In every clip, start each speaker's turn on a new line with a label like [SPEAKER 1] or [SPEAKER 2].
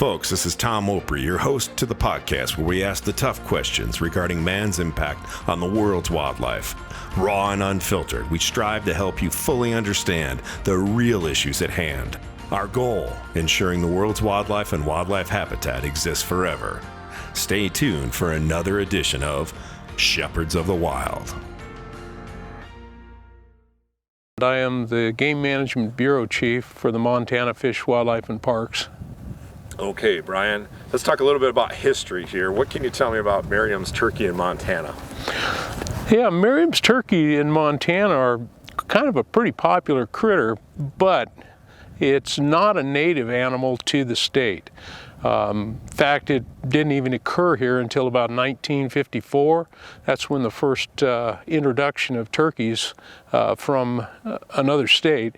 [SPEAKER 1] Folks, this is Tom Opry, your host to the podcast where we ask the tough questions regarding man's impact on the world's wildlife. Raw and unfiltered, we strive to help you fully understand the real issues at hand. Our goal, ensuring the world's wildlife and wildlife habitat exists forever. Stay tuned for another edition of Shepherds of the Wild.
[SPEAKER 2] I am the Game Management Bureau Chief for the Montana Fish, Wildlife, and Parks.
[SPEAKER 3] Okay, Brian, let's talk a little bit about history here. What can you tell me about Miriam's turkey in Montana?
[SPEAKER 2] Yeah, Miriam's turkey in Montana are kind of a pretty popular critter, but it's not a native animal to the state. In fact, it didn't even occur here until about 1954. That's when the first introduction of turkeys from another state.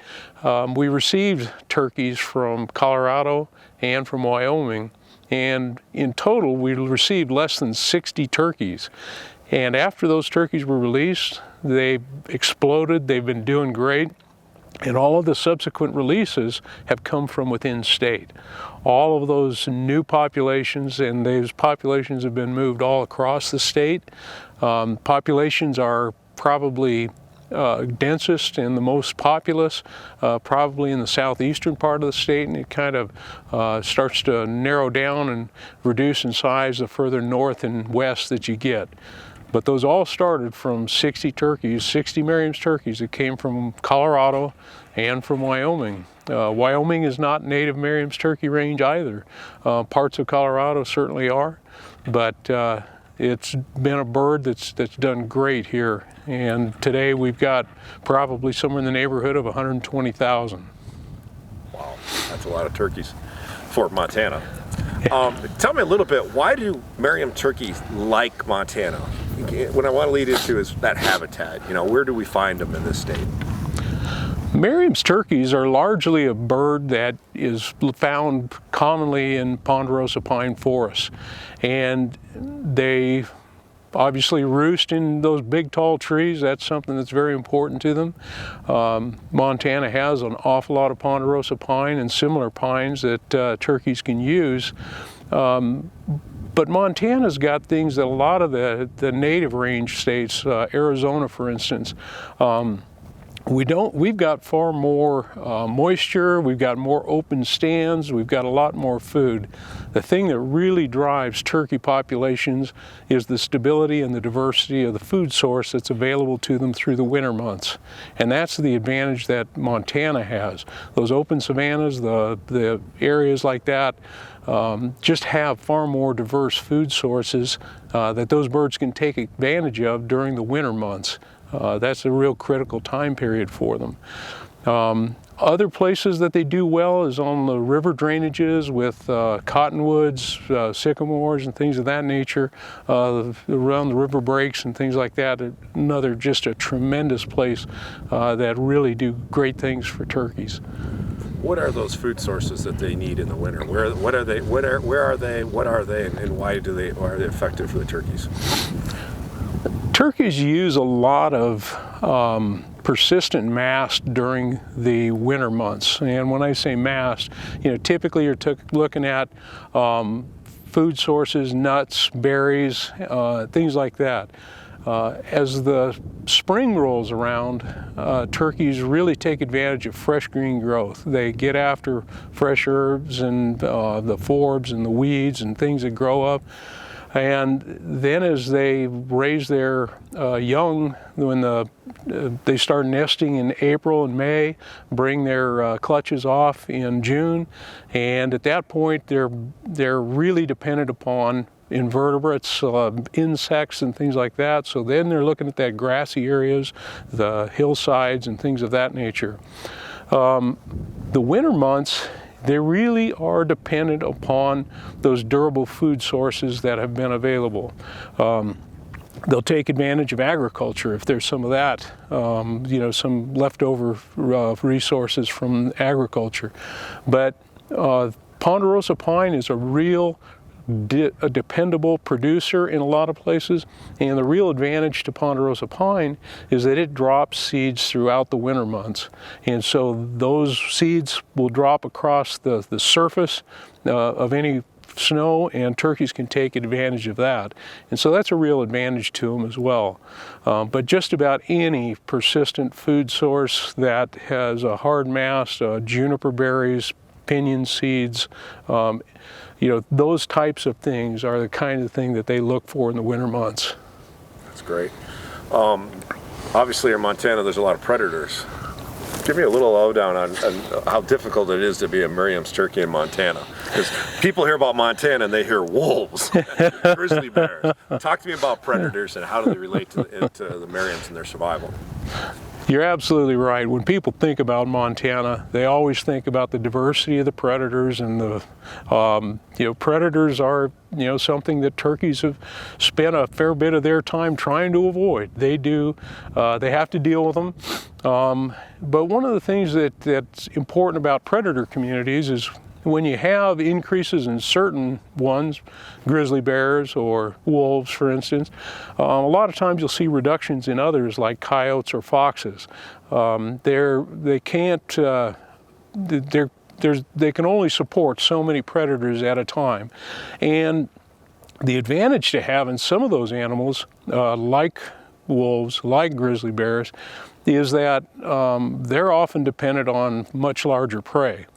[SPEAKER 2] We received turkeys from Colorado and from Wyoming, and in total we received less than 60 turkeys. And after those turkeys were released, they exploded. They've been doing great. And all of the subsequent releases have come from within state. All of those new populations, and those populations have been moved all across the state. Populations are probably densest and the most populous, probably in the southeastern part of the state, and it kind of starts to narrow down and reduce in size the further north and west that you get. But those all started from 60 turkeys, 60 Miriam's turkeys that came from Colorado and from Wyoming. Wyoming is not native Miriam's turkey range either. Parts of Colorado certainly are, but it's been a bird that's done great here. And today we've got probably somewhere in the neighborhood of 120,000.
[SPEAKER 3] Wow, that's a lot of turkeys for Montana. Tell me a little bit, why do Miriam turkeys like Montana? What I want to lead into is that habitat. You know, where do we find them in this state?
[SPEAKER 2] Miriam's turkeys are largely a bird that is found commonly in ponderosa pine forests, and they obviously roost in those big tall trees. That's something that's very important to them. Montana has an awful lot of ponderosa pine and similar pines that turkeys can use. But Montana's got things that a lot of the native range states, Arizona for instance, we've got far more moisture, we've got more open stands, we've got a lot more food. The thing that really drives turkey populations is the stability and the diversity of the food source that's available to them through the winter months. And that's the advantage that Montana has. Those open savannas, the areas like that, just have far more diverse food sources that those birds can take advantage of during the winter months. That's a real critical time period for them. Other places that they do well is on the river drainages with cottonwoods, sycamores, and things of that nature, around the river breaks and things like that. Another just a tremendous place that really do great things for turkeys.
[SPEAKER 3] What are those food sources that they need in the winter? Where are they, and why are they effective for the turkeys?
[SPEAKER 2] Turkeys use a lot of persistent mast during the winter months. And when I say mast, you know, typically you're looking at food sources, nuts, berries, things like that. As the spring rolls around, turkeys really take advantage of fresh green growth. They get after fresh herbs and the forbs and the weeds and things that grow up. And then as they raise their young, when they start nesting in April and May, bring their clutches off in June, and at that point they're really dependent upon invertebrates, insects and things like that. So then they're looking at that grassy areas, the hillsides and things of that nature. The winter months, they really are dependent upon those durable food sources that have been available. They'll take advantage of agriculture if there's some of that, you know, some leftover resources from agriculture. But ponderosa pine is a real a dependable producer in a lot of places, and the real advantage to ponderosa pine is that it drops seeds throughout the winter months, and so those seeds will drop across the surface of any snow, and turkeys can take advantage of that, and so that's a real advantage to them as well. But just about any persistent food source that has a hard mass, juniper berries, pinyon seeds, those types of things are the kind of thing that they look for in the winter months.
[SPEAKER 3] That's great. Obviously in Montana there's a lot of predators. Give me a little lowdown on how difficult it is to be a Miriam's turkey in Montana. Because people hear about Montana and they hear wolves, and grizzly bears. Talk to me about predators and how do they relate to the Miriams and their survival.
[SPEAKER 2] You're absolutely right. When people think about Montana, they always think about the diversity of the predators, and the predators are something that turkeys have spent a fair bit of their time trying to avoid. They do. They have to deal with them. But one of the things that's important about predator communities is when you have increases in certain ones, grizzly bears or wolves, for instance, a lot of times you'll see reductions in others like coyotes or foxes. They can only support so many predators at a time. And the advantage to having some of those animals, like wolves, like grizzly bears, is that they're often dependent on much larger prey.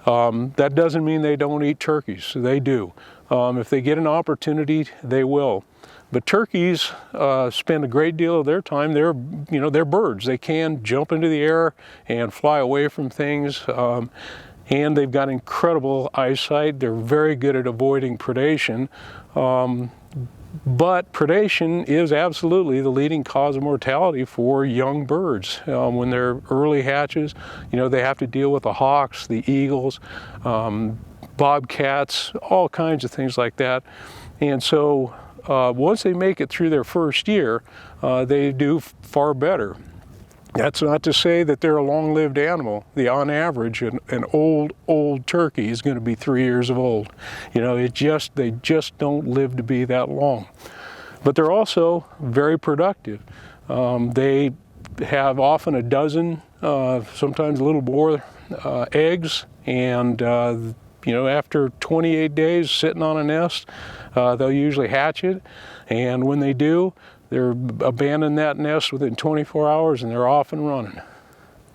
[SPEAKER 2] That doesn't mean they don't eat turkeys. They do. If they get an opportunity, they will. But turkeys spend a great deal of their time. They're birds. They can jump into the air and fly away from things. And they've got incredible eyesight. They're very good at avoiding predation. But predation is absolutely the leading cause of mortality for young birds. When they're early hatches, they have to deal with the hawks, the eagles, bobcats, all kinds of things like that. And so once they make it through their first year, they do far better. That's not to say that they're a long-lived animal. On average, an old turkey is going to be 3 years old. They just don't live to be that long. But they're also very productive. They have often a dozen, sometimes a little more, eggs, and after 28 days sitting on a nest, they'll usually hatch it, and when they do, they're abandon that nest within 24 hours and they're off and running.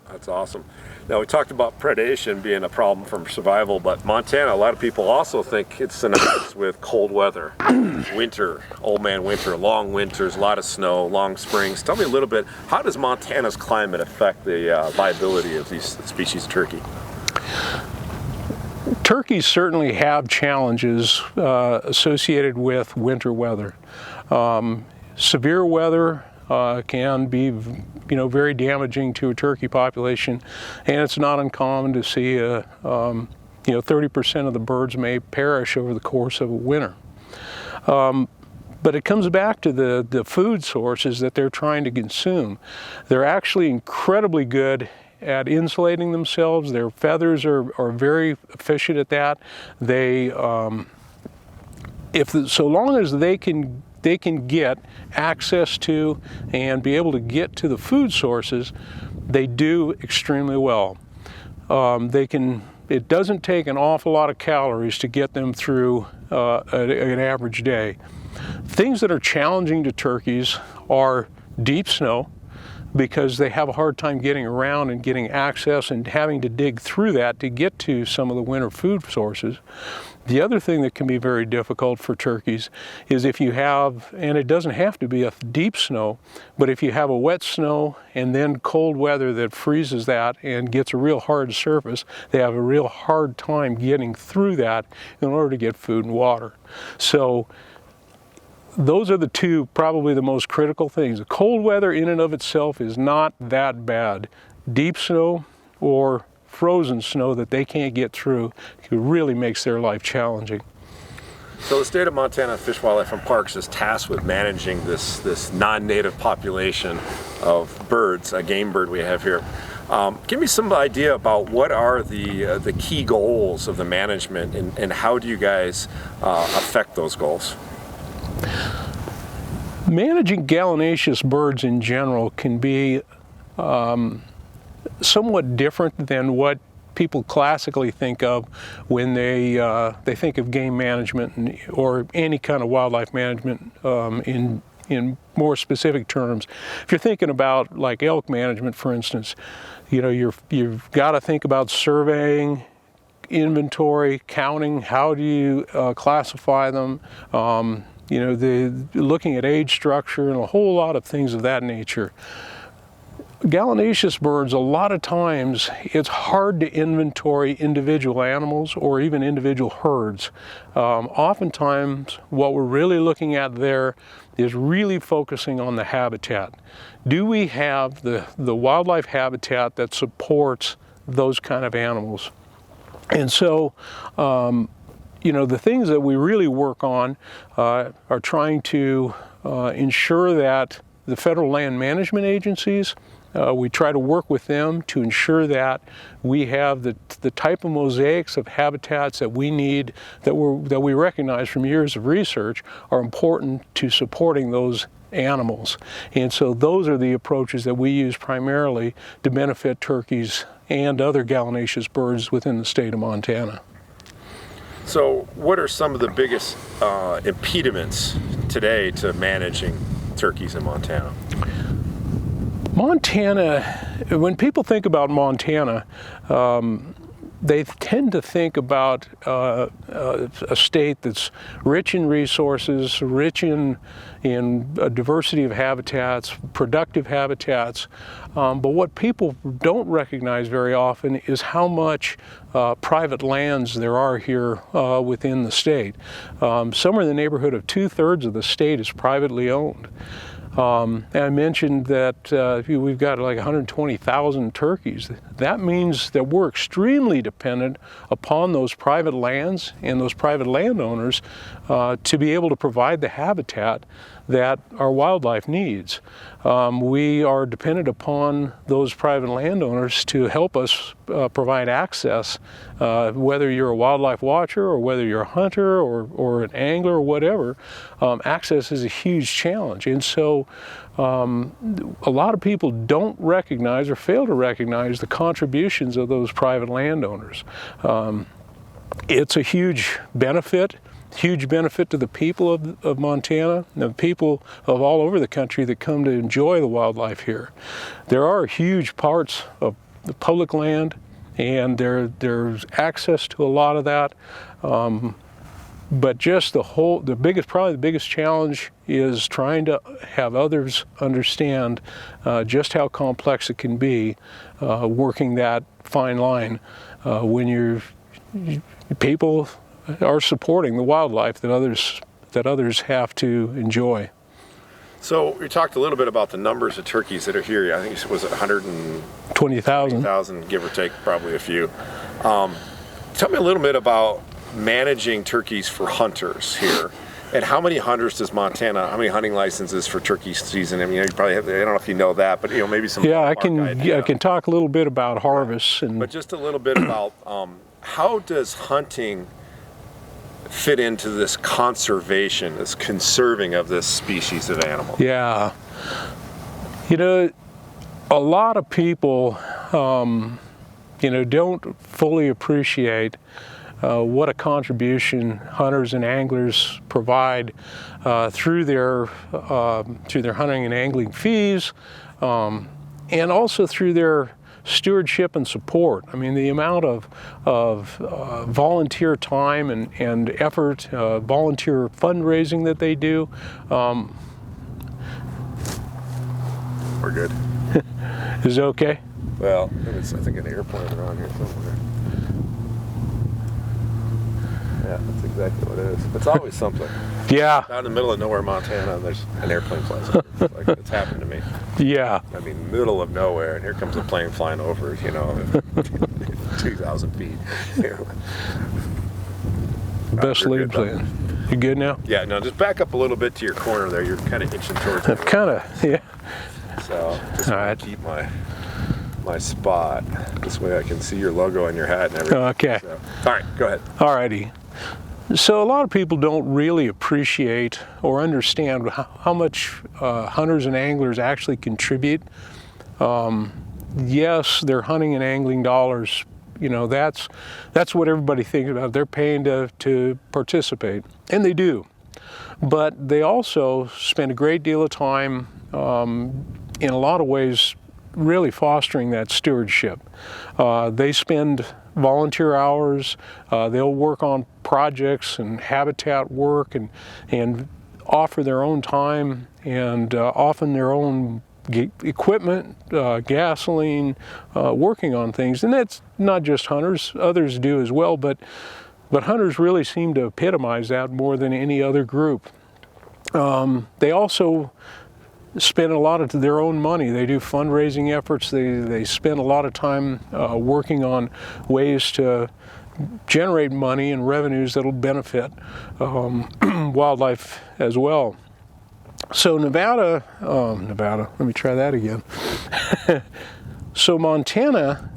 [SPEAKER 3] That's awesome. Now we talked about predation being a problem for survival, but Montana, a lot of people also think it's synonymous with cold weather, winter, old man winter, long winters, a lot of snow, long springs. Tell me a little bit, how does Montana's climate affect the viability of these species of turkey?
[SPEAKER 2] Turkeys certainly have challenges associated with winter weather. Severe weather can be, very damaging to a turkey population, and it's not uncommon to see 30% of the birds may perish over the course of a winter. But it comes back to the food sources that they're trying to consume. They're actually incredibly good at insulating themselves. Their feathers are very efficient at that. They, so long as they can get access to and be able to get to the food sources, they do extremely well. It doesn't take an awful lot of calories to get them through an average day. Things that are challenging to turkeys are deep snow, because they have a hard time getting around and getting access and having to dig through that to get to some of the winter food sources. The other thing that can be very difficult for turkeys is if you have, and it doesn't have to be a deep snow, but if you have a wet snow and then cold weather that freezes that and gets a real hard surface, they have a real hard time getting through that in order to get food and water. So those are the two, probably the most critical things. The cold weather in and of itself is not that bad. Deep snow or frozen snow that they can't get through, it really makes their life challenging.
[SPEAKER 3] So the state of Montana Fish, Wildlife and Parks is tasked with managing this non-native population of birds, a game bird we have here. Give me some idea about what are the key goals of the management, and how do you guys affect those goals?
[SPEAKER 2] Managing gallinaceous birds in general can be somewhat different than what people classically think of when they think of game management or any kind of wildlife management in more specific terms. If you're thinking about like elk management, for instance, you've got to think about surveying, inventory, counting. How do you classify them? Looking at age structure and a whole lot of things of that nature. Gallinaceous birds, a lot of times it's hard to inventory individual animals or even individual herds. Oftentimes what we're really looking at there is really focusing on the habitat. Do we have the wildlife habitat that supports those kind of animals? And so the things that we really work on are trying to ensure that the federal land management agencies, we try to work with them to ensure that we have the type of mosaics of habitats that we need, that we recognize from years of research are important to supporting those animals. And so those are the approaches that we use primarily to benefit turkeys and other gallinaceous birds within the state of Montana.
[SPEAKER 3] So what are some of the biggest impediments today to managing turkeys in Montana?
[SPEAKER 2] Montana, when people think about Montana, they tend to think about a state that's rich in resources, rich in a diversity of habitats, productive habitats. But what people don't recognize very often is how much private lands there are here within the state. Somewhere in the neighborhood of 2/3 of the state is privately owned. And I mentioned that we've got like 120,000 turkeys. That means that we're extremely dependent upon those private lands and those private landowners to be able to provide the habitat that our wildlife needs. We are dependent upon those private landowners to help us provide access, whether you're a wildlife watcher or whether you're a hunter or an angler or whatever. Access is a huge challenge. And so a lot of people don't recognize or fail to recognize the contributions of those private landowners. It's a huge benefit to the people of Montana, the people of all over the country that come to enjoy the wildlife here. There are huge parts of the public land, and there's access to a lot of that. But just probably the biggest challenge is trying to have others understand just how complex it can be working that fine line when people are supporting the wildlife that others have to enjoy.
[SPEAKER 3] So we talked a little bit about the numbers of turkeys that are here. I think it was 120,000, give or take, probably a few. Tell me a little bit about managing turkeys for hunters here. And how many hunters does Montana, how many hunting licenses for turkey season? I mean, you probably have, I don't know if you know that, but maybe some.
[SPEAKER 2] Yeah, I can talk a little bit about harvests.
[SPEAKER 3] But just a little bit about how does hunting fit into this conservation, this conserving of this species of animal?
[SPEAKER 2] Yeah. A lot of people, don't fully appreciate what a contribution hunters and anglers provide through their hunting and angling fees, and also through their stewardship and support. I mean, the amount of volunteer time and effort, volunteer fundraising that they do.
[SPEAKER 3] We're good.
[SPEAKER 2] Is it okay?
[SPEAKER 3] Well, I think an airplane around here somewhere. Yeah, that's exactly what it is. It's always something.
[SPEAKER 2] Yeah.
[SPEAKER 3] Out in the middle of nowhere, Montana, and there's an airplane flies over. It's happened to me.
[SPEAKER 2] Yeah.
[SPEAKER 3] I mean, middle of nowhere, and here comes a plane flying over, 2,000 feet.
[SPEAKER 2] Best laid plan. You good now?
[SPEAKER 3] Yeah, no, just back up a little bit to your corner there. You're kind of itching towards it.
[SPEAKER 2] Yeah.
[SPEAKER 3] So, just keep my my spot. This way I can see your logo on your hat and everything.
[SPEAKER 2] Okay.
[SPEAKER 3] So, all right, go ahead.
[SPEAKER 2] Alrighty. So a lot of people don't really appreciate or understand how much hunters and anglers actually contribute. Yes, they're hunting and angling dollars. You know, that's what everybody thinks about. They're paying to participate, and they do. But they also spend a great deal of time, in a lot of ways, really fostering that stewardship. They spend volunteer hours. They'll work on projects and habitat work and offer their own time and often their own equipment, gasoline, working on things. And that's not just hunters, others do as well, but hunters really seem to epitomize that more than any other group. They also spend a lot of their own money. They do fundraising efforts. They spend a lot of time working on ways to generate money and revenues that'll benefit wildlife as well. So Nevada, let me try that again. So Montana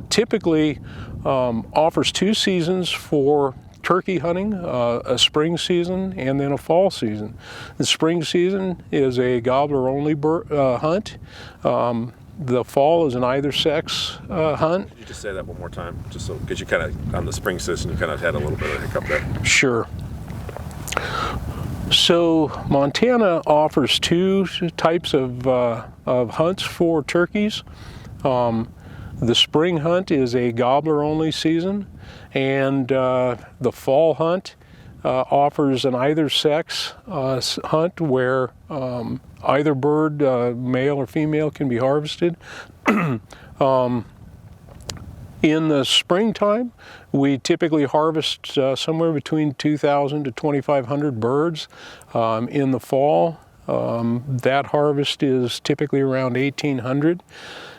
[SPEAKER 2] typically offers 2 seasons for turkey hunting, a spring season and then a fall season. The spring season is a gobbler-only hunt. The fall is an either sex hunt.
[SPEAKER 3] Could you just say that one more time? Just so, because you kind of, on the spring season, you kind of had a little bit of a hiccup there.
[SPEAKER 2] Sure. So Montana offers 2 types of hunts for turkeys. The spring hunt is a gobbler-only season, and the fall hunt offers an either sex hunt where either bird, male or female, can be harvested. In the springtime, we typically harvest somewhere between 2,000 to 2,500 birds. In the fall, that harvest is typically around 1,800,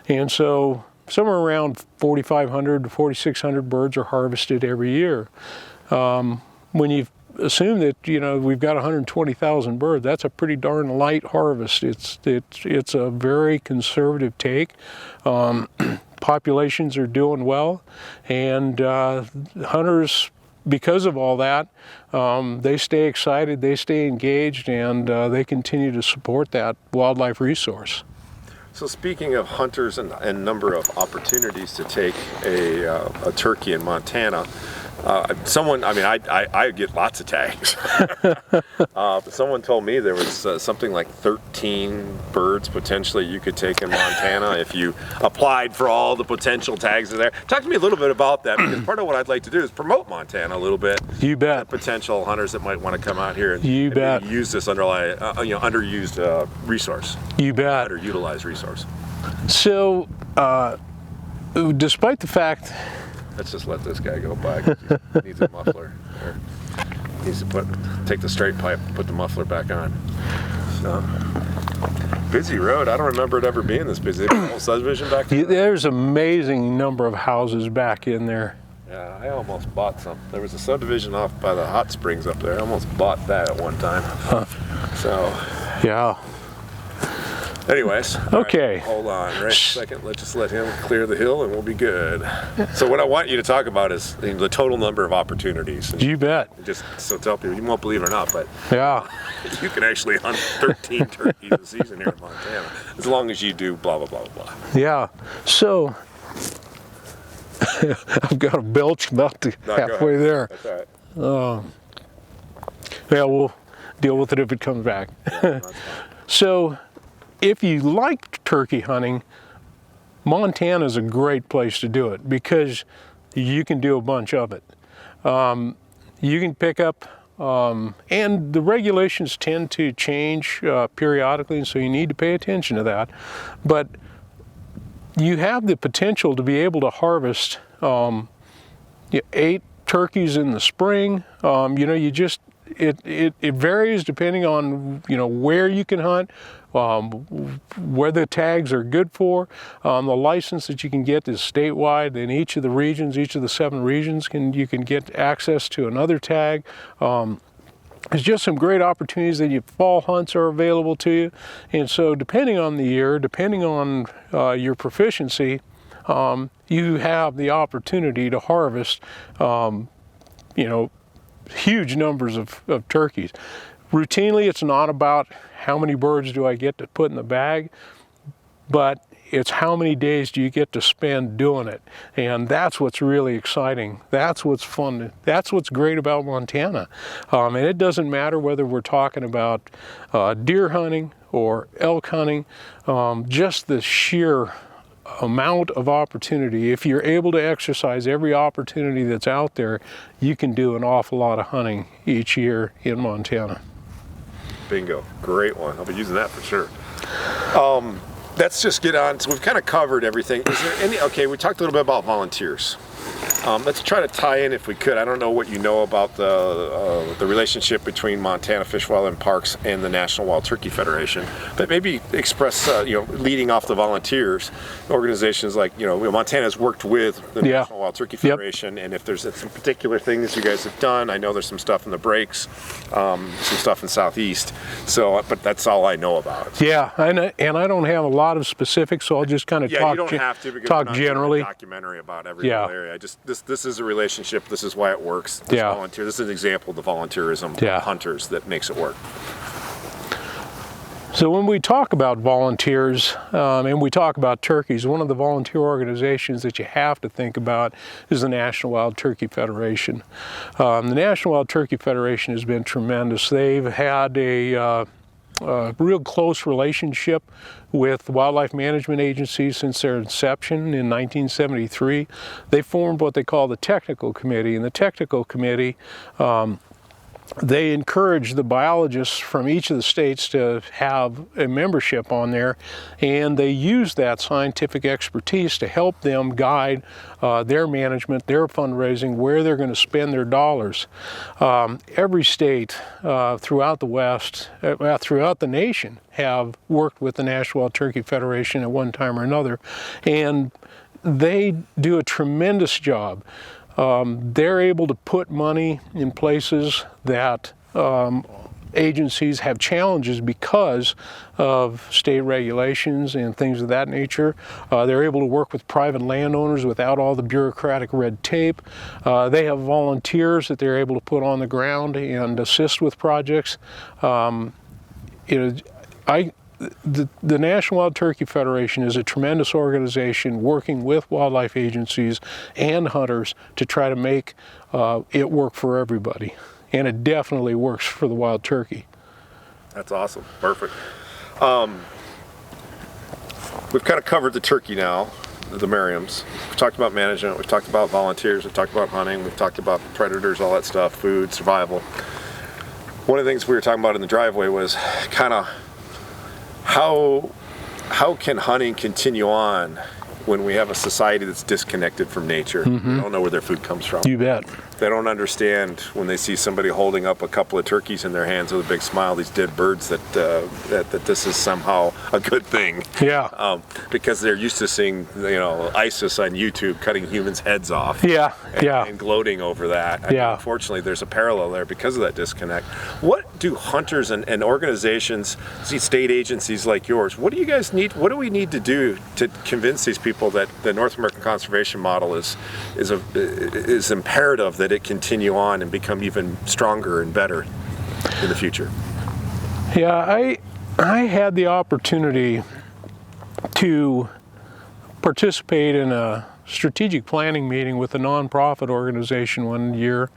[SPEAKER 2] and so somewhere around 4,500 to 4,600 birds are harvested every year. When you assume that we've got 120,000 birds, that's a pretty darn light harvest. It's a very conservative take. Populations are doing well, and hunters, because of all that, they stay excited, they stay engaged, and they continue to support that wildlife resource.
[SPEAKER 3] So speaking of hunters and number of opportunities to take a turkey in Montana, I get lots of tags. But someone told me there was something like 13 birds potentially you could take in Montana if you applied for all the potential tags there. Talk to me a little bit about that, because part of what I'd like to do is promote Montana a little bit.
[SPEAKER 2] You bet.
[SPEAKER 3] Potential hunters that might want to come out here and, use this underused resource.
[SPEAKER 2] You bet.
[SPEAKER 3] Underutilized resource.
[SPEAKER 2] So, despite the fact.
[SPEAKER 3] Let's just let this guy go by, 'cause he needs a muffler. Or needs to take the straight pipe, put the muffler back on. So, busy road. I don't remember it ever being this busy. The whole subdivision back there.
[SPEAKER 2] There's an amazing number of houses back in there.
[SPEAKER 3] Yeah, I almost bought some. There was a subdivision off by the hot springs up there. I almost bought that at one time. So.
[SPEAKER 2] Yeah.
[SPEAKER 3] Anyways,
[SPEAKER 2] okay.
[SPEAKER 3] Right, hold on right a second. Let's just let him clear the hill and we'll be good. So what I want you to talk about is the total number of opportunities.
[SPEAKER 2] You bet.
[SPEAKER 3] Just so tell people, you won't believe it or not, but
[SPEAKER 2] yeah,
[SPEAKER 3] you can actually hunt 13 turkeys a season here in Montana, as long as you do blah, blah, blah, blah.
[SPEAKER 2] Yeah, so I've got a belch about halfway there.
[SPEAKER 3] That's all right.
[SPEAKER 2] Yeah, we'll deal with it if it comes back.
[SPEAKER 3] Yeah, that's fine.
[SPEAKER 2] So, if you like turkey hunting, Montana is a great place to do it because you can do a bunch of it. You can pick up, and the regulations tend to change periodically, and so you need to pay attention to that. But you have the potential to be able to harvest 8 turkeys in the spring. It varies depending on where you can hunt, where the tags are good for. The license that you can get is statewide. In each of the regions, each of the 7 regions, you can get access to another tag. There's just some great opportunities that your fall hunts are available to you. And so depending on the year, depending on your proficiency, you have the opportunity to harvest, huge numbers of turkeys. Routinely, it's not about how many birds do I get to put in the bag, but it's how many days do you get to spend doing it. And that's what's really exciting. That's what's fun. That's what's great about Montana. And it doesn't matter whether we're talking about deer hunting or elk hunting, just the sheer amount of opportunity. If you're able to exercise every opportunity that's out there, you can do an awful lot of hunting each year in Montana.
[SPEAKER 3] Bingo. Great one. I'll be using that for sure. Let's just get on. So we've kind of covered everything. Is there any, okay, we talked a little bit about volunteers. Let's try to tie in, if we could. I don't know what you know about the relationship between Montana Fish, Wildlife, and Parks and the National Wild Turkey Federation, but maybe express, leading off the volunteers, organizations like, Montana has worked with the National Wild Turkey Federation, and if there's some particular things you guys have done, I know there's some stuff in the breaks, some stuff in Southeast, so, but that's all I know about.
[SPEAKER 2] Yeah, and I don't have a lot of specifics, so I'll just kind of talk,
[SPEAKER 3] you don't have to, because
[SPEAKER 2] talk
[SPEAKER 3] we're not
[SPEAKER 2] generally.
[SPEAKER 3] doing a documentary about every area. This is a relationship. This is why it works. This is an example of the volunteerism of hunters that makes it work.
[SPEAKER 2] So when we talk about volunteers and we talk about turkeys, one of the volunteer organizations that you have to think about is the National Wild Turkey Federation. The National Wild Turkey Federation has been tremendous. They've had a real close relationship with wildlife management agencies since their inception in 1973. They formed what they call the Technical Committee, and the Technical Committee they encourage the biologists from each of the states to have a membership on there, and they use that scientific expertise to help them guide their management, their fundraising, where they're going to spend their dollars. Every state throughout the West, throughout the nation, have worked with the National Wild Turkey Federation at one time or another, and they do a tremendous job. They're able to put money in places that agencies have challenges because of state regulations and things of that nature. They're able to work with private landowners without all the bureaucratic red tape. They have volunteers that they're able to put on the ground and assist with projects. The National Wild Turkey Federation is a tremendous organization working with wildlife agencies and hunters to try to make it work for everybody. And it definitely works for the wild turkey.
[SPEAKER 3] That's awesome. Perfect. We've kind of covered the turkey now, the Merriams. We've talked about management, we've talked about volunteers, we've talked about hunting, we've talked about predators, all that stuff, food, survival. One of the things we were talking about in the driveway was kind of how can hunting continue on when we have a society that's disconnected from nature? They don't know where their food comes from.
[SPEAKER 2] You bet.
[SPEAKER 3] They don't understand when they see somebody holding up a couple of turkeys in their hands with a big smile, these dead birds, that this is somehow a good thing.
[SPEAKER 2] Yeah.
[SPEAKER 3] Because they're used to seeing, ISIS on YouTube cutting humans' heads off.
[SPEAKER 2] Yeah.
[SPEAKER 3] And gloating over that. Unfortunately, there's a parallel there because of that disconnect. What do hunters and organizations, state agencies like yours, what do you guys need? What do we need to do to convince these people that the North American conservation model is imperative, that it continue on and become even stronger and better in the future?
[SPEAKER 2] Yeah, I had the opportunity to participate in a strategic planning meeting with a nonprofit organization one year,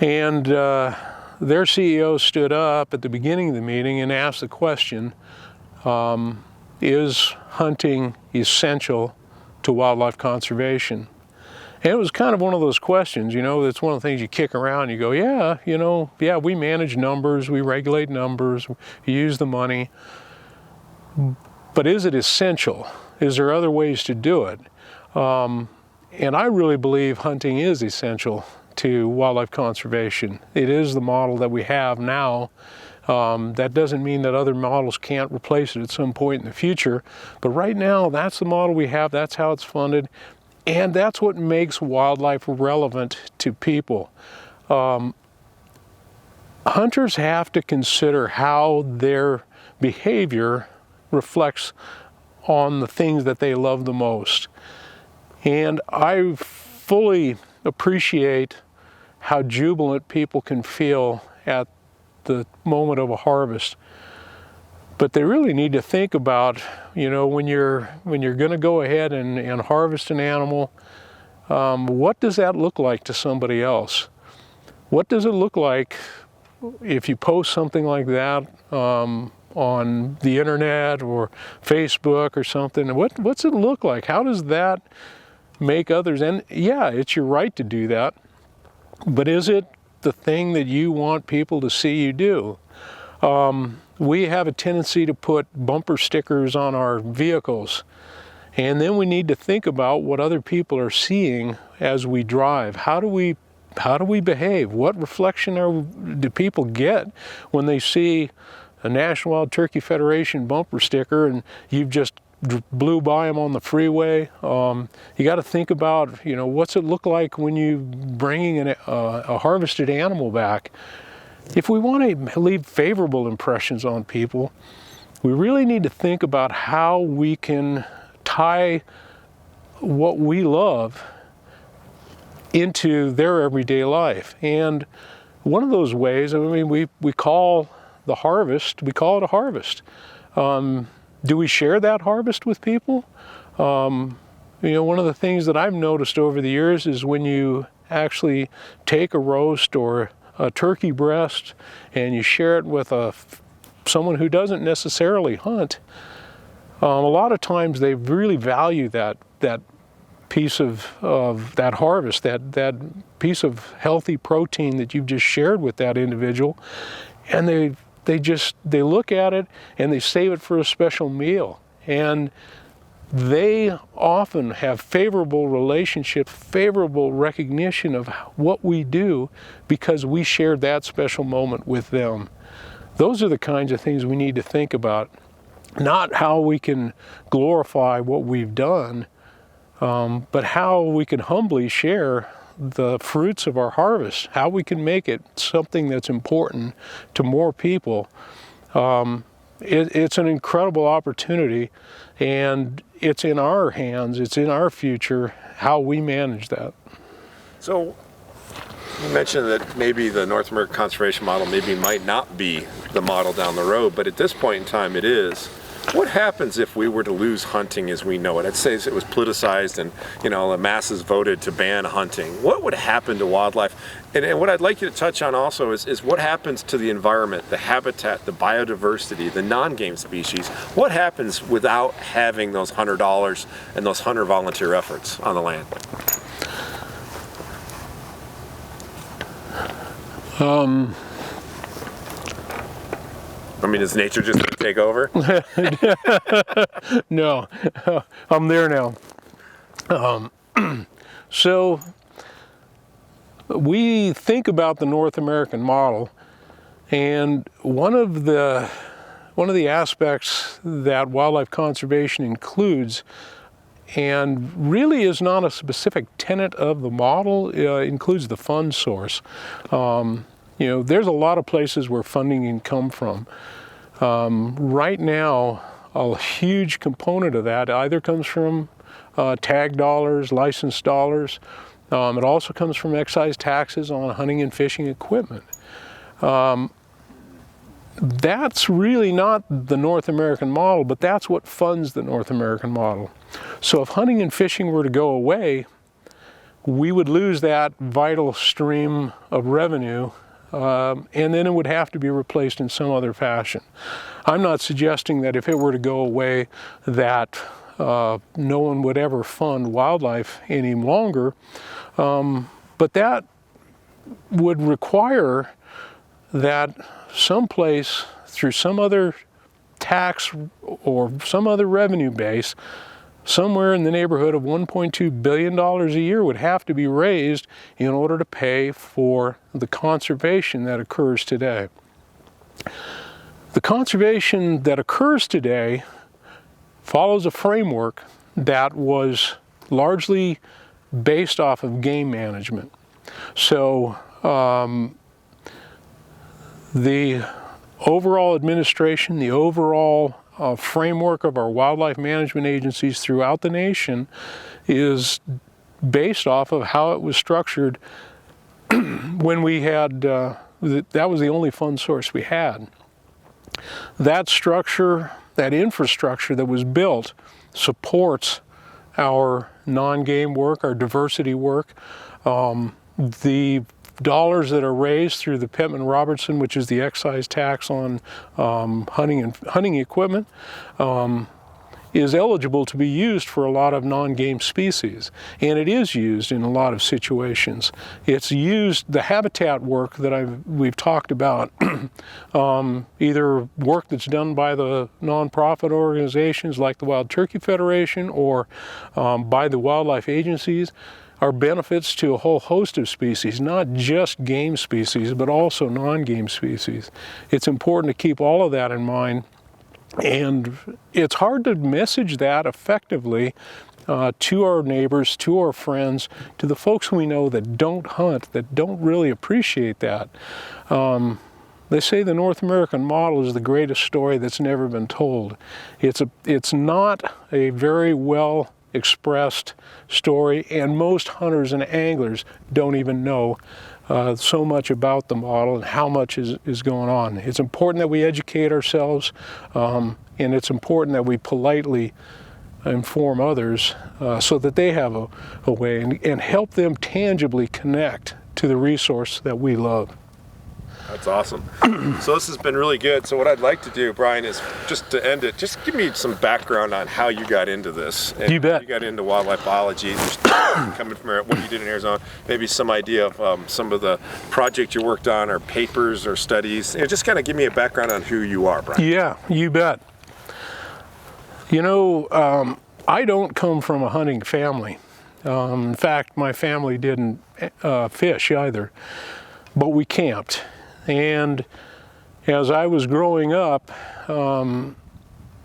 [SPEAKER 2] and their CEO stood up at the beginning of the meeting and asked the question, is hunting essential to wildlife conservation? And it was kind of one of those questions, that's one of the things you kick around. You go, we manage numbers, we regulate numbers, we use the money. But is it essential? Is there other ways to do it? And I really believe hunting is essential to wildlife conservation. It is the model that we have now. That doesn't mean that other models can't replace it at some point in the future. But right now, that's the model we have. That's how it's funded. And that's what makes wildlife relevant to people. hunters have to consider how their behavior reflects on the things that they love the most. And I fully appreciate how jubilant people can feel at the moment of a harvest. But they really need to think about, when you're going to go ahead and harvest an animal, what does that look like to somebody else? What does it look like if you post something like that on the internet or Facebook or something? What's it look like? How does that make others? And yeah, it's your right to do that, but is it the thing that you want people to see you do? We have a tendency to put bumper stickers on our vehicles, and then we need to think about what other people are seeing as we drive. How do we behave? What reflection do people get when they see a National Wild Turkey Federation bumper sticker and you've just blew by them on the freeway? You got to think about, what's it look like when you bringing a harvested animal back? If we want to leave favorable impressions on people, we really need to think about how we can tie what we love into their everyday life. And one of those ways, we call the harvest, we call it a harvest. Do we share that harvest with people? One of the things that I've noticed over the years is when you actually take a roast or a turkey breast and you share it with someone who doesn't necessarily hunt, a lot of times they really value that piece of that harvest, that piece of healthy protein that you've just shared with that individual, and they look at it and they save it for a special meal. And they often have favorable relationship, favorable recognition of what we do because we shared that special moment with them. Those are the kinds of things we need to think about, not how we can glorify what we've done, but how we can humbly share the fruits of our harvest, how we can make it something that's important to more people. It's an incredible opportunity, and it's in our hands, it's in our future, how we manage that.
[SPEAKER 3] So you mentioned that maybe the North American conservation model might not be the model down the road, but at this point in time it is. What happens if we were to lose hunting as we know it? Let's say it was politicized and the masses voted to ban hunting. What would happen to wildlife? And what I'd like you to touch on also is what happens to the environment, the habitat, the biodiversity, the non-game species. What happens without having those $100 and those hunter volunteer efforts on the land? Is nature just going to take over?
[SPEAKER 2] No, I'm there now. So we think about the North American model, and one of the aspects that wildlife conservation includes, and really is not a specific tenet of the model, includes the fund source. There's a lot of places where funding can come from. Right now, a huge component of that either comes from tag dollars, license dollars. It also comes from excise taxes on hunting and fishing equipment. That's really not the North American model, but that's what funds the North American model. So if hunting and fishing were to go away, we would lose that vital stream of revenue, and then it would have to be replaced in some other fashion. I'm not suggesting that if it were to go away that no one would ever fund wildlife any longer, but that would require that someplace through some other tax or some other revenue base, somewhere in the neighborhood of $1.2 billion a year would have to be raised in order to pay for the conservation that occurs today. The conservation that occurs today follows a framework that was largely based off of game management. So The overall administration, the overall framework of our wildlife management agencies throughout the nation is based off of how it was structured when we had, that was the only fund source we had. That structure, that infrastructure that was built supports our non-game work, our diversity work. The dollars that are raised through the Pittman-Robertson, which is the excise tax on hunting equipment, is eligible to be used for a lot of non-game species, and it is used in a lot of situations. It's used, the habitat work that we've talked about, either work that's done by the nonprofit organizations like the Wild Turkey Federation or by the wildlife agencies, are benefits to a whole host of species, not just game species, but also non-game species. It's important to keep all of that in mind. And it's hard to message that effectively to our neighbors, to our friends, to the folks we know that don't hunt, that don't really appreciate that. They say the North American model is the greatest story that's never been told. It's not a very well expressed story, and most hunters and anglers don't even know so much about the model and how much is going on. It's important that we educate ourselves, and it's important that we politely inform others so that they have a way and help them tangibly connect to the resource that we love.
[SPEAKER 3] That's awesome. So this has been really good. So what I'd like to do, Brian, is just to end it, just give me some background on how you got into this. And
[SPEAKER 2] you bet.
[SPEAKER 3] You got into wildlife biology, just coming from what you did in Arizona, maybe some idea of some of the projects you worked on or papers or studies. Just kind of give me a background on who you are, Brian.
[SPEAKER 2] Yeah, you bet. You know, I don't come from a hunting family. In fact, my family didn't fish either, but we camped. And as I was growing up,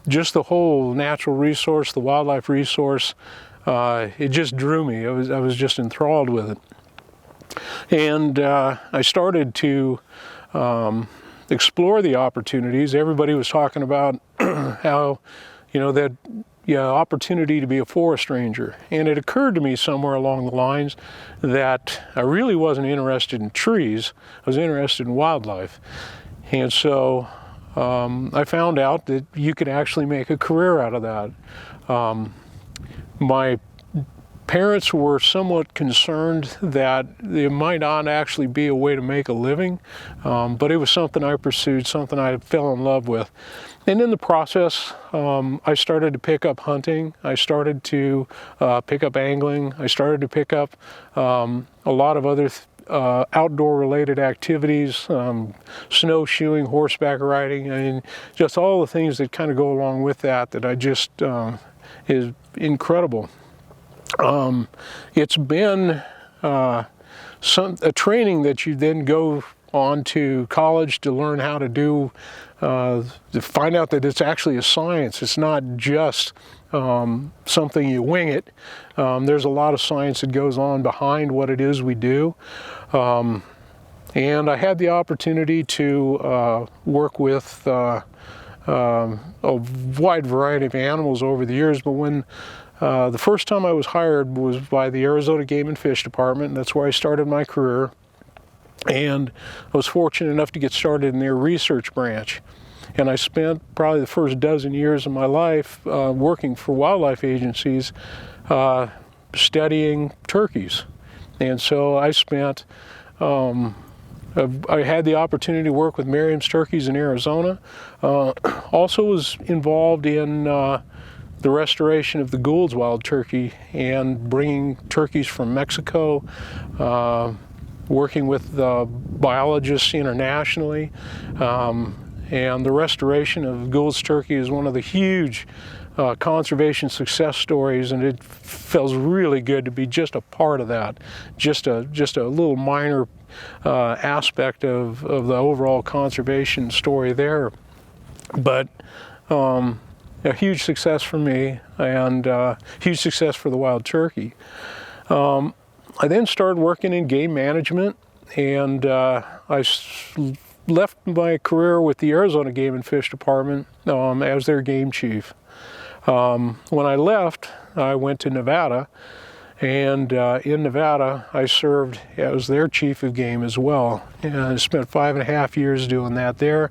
[SPEAKER 2] just the whole natural resource, the wildlife resource, it just drew me. I was just enthralled with it. And I started to explore the opportunities. Everybody was talking about how, that opportunity to be a forest ranger. And it occurred to me somewhere along the lines that I really wasn't interested in trees. I was interested in wildlife. And so I found out that you could actually make a career out of that. My parents were somewhat concerned that there might not actually be a way to make a living, but it was something I pursued, something I fell in love with. And in the process, I started to pick up hunting. I started to pick up angling. I started to pick up a lot of other outdoor-related activities, snowshoeing, horseback riding. I mean, just all the things that kind of go along with that I just is incredible. It's been a training that you then go on to college to learn how to do, to find out that it's actually a science. It's not just something you wing it. There's a lot of science that goes on behind what it is we do. And I had the opportunity to work with a wide variety of animals over the years, but when the first time I was hired was by the Arizona Game and Fish Department, and that's where I started my career. And I was fortunate enough to get started in their research branch. And I spent probably the first dozen years of my life working for wildlife agencies studying turkeys. And so I spent, I had the opportunity to work with Miriam's turkeys in Arizona. Also was involved in the restoration of the Gould's wild turkey and bringing turkeys from Mexico, working with biologists internationally. And the restoration of Gould's turkey is one of the huge conservation success stories, and it feels really good to be just a part of that, just a little minor aspect of the overall conservation story there. But a huge success for me, and huge success for the wild turkey. I then started working in game management, and I left my career with the Arizona Game and Fish Department as their game chief. When I left, I went to Nevada, and in Nevada, I served as their chief of game as well. And I spent 5.5 years doing that there,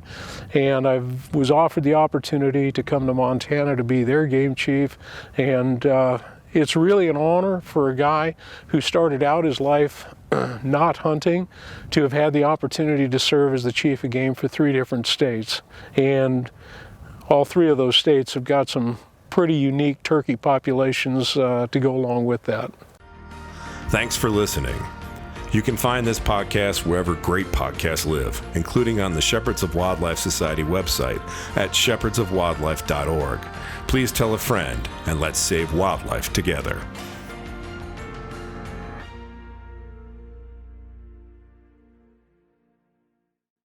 [SPEAKER 2] and I was offered the opportunity to come to Montana to be their game chief, and it's really an honor for a guy who started out his life not hunting to have had the opportunity to serve as the chief of game for 3 different states. And all 3 of those states have got some pretty unique turkey populations to go along with that.
[SPEAKER 1] Thanks for listening. You can find this podcast wherever great podcasts live, including on the Shepherds of Wildlife Society website at shepherdsofwildlife.org. Please tell a friend, and let's save wildlife together.